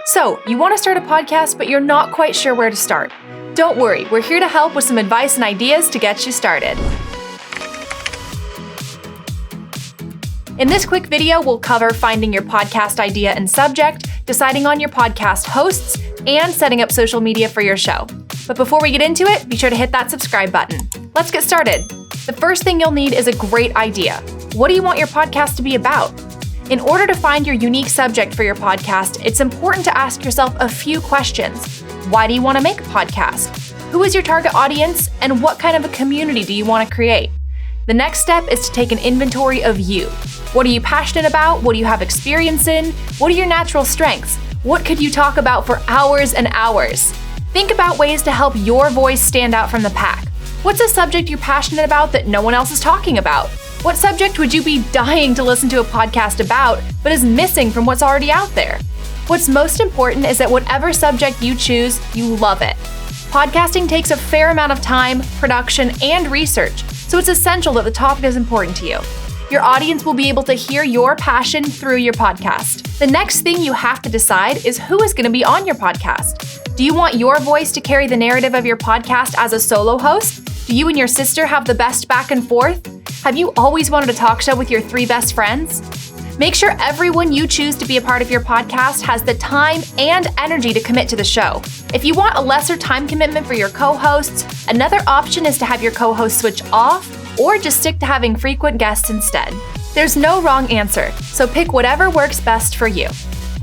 So, you want to start a podcast, but you're not quite sure where to start. Don't worry, we're here to help with some advice and ideas to get you started. In this quick video, we'll cover finding your podcast idea and subject, deciding on your podcast hosts, and setting up social media for your show. But before we get into it, be sure to hit that subscribe button. Let's get started. The first thing you'll need is a great idea. What do you want your podcast to be about? In order to find your unique subject for your podcast, it's important to ask yourself a few questions. Why do you want to make a podcast? Who is your target audience? And what kind of a community do you want to create? The next step is to take an inventory of you. What are you passionate about? What do you have experience in? What are your natural strengths? What could you talk about for hours and hours? Think about ways to help your voice stand out from the pack. What's a subject you're passionate about that no one else is talking about? What subject would you be dying to listen to a podcast about, but is missing from what's already out there? What's most important is that whatever subject you choose, you love it. Podcasting takes a fair amount of time, production, and research, so it's essential that the topic is important to you. Your audience will be able to hear your passion through your podcast. The next thing you have to decide is who is going to be on your podcast. Do you want your voice to carry the narrative of your podcast as a solo host? Do you and your sister have the best back and forth? Have you always wanted a talk show with your 3 best friends? Make sure everyone you choose to be a part of your podcast has the time and energy to commit to the show. If you want a lesser time commitment for your co-hosts, another option is to have your co-host switch off or just stick to having frequent guests instead. There's no wrong answer, so pick whatever works best for you.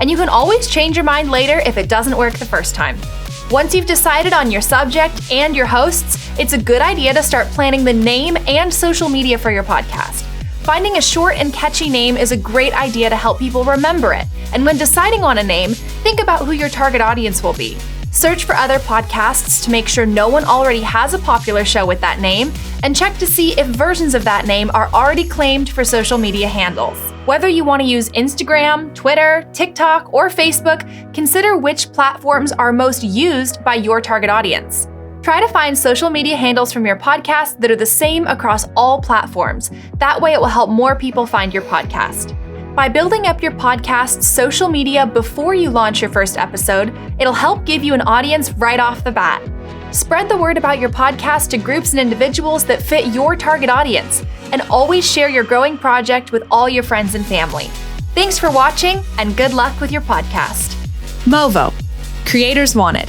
And you can always change your mind later if it doesn't work the first time. Once you've decided on your subject and your hosts, it's a good idea to start planning the name and social media for your podcast. Finding a short and catchy name is a great idea to help people remember it. And when deciding on a name, think about who your target audience will be. Search for other podcasts to make sure no one already has a popular show with that name, and check to see if versions of that name are already claimed for social media handles. Whether you want to use Instagram, Twitter, TikTok, or Facebook, consider which platforms are most used by your target audience. Try to find social media handles from your podcast that are the same across all platforms. That way it will help more people find your podcast. By building up your podcast's social media before you launch your first episode, it'll help give you an audience right off the bat. Spread the word about your podcast to groups and individuals that fit your target audience, and always share your growing project with all your friends and family. Thanks for watching, and good luck with your podcast. Movo. Creators Wanted.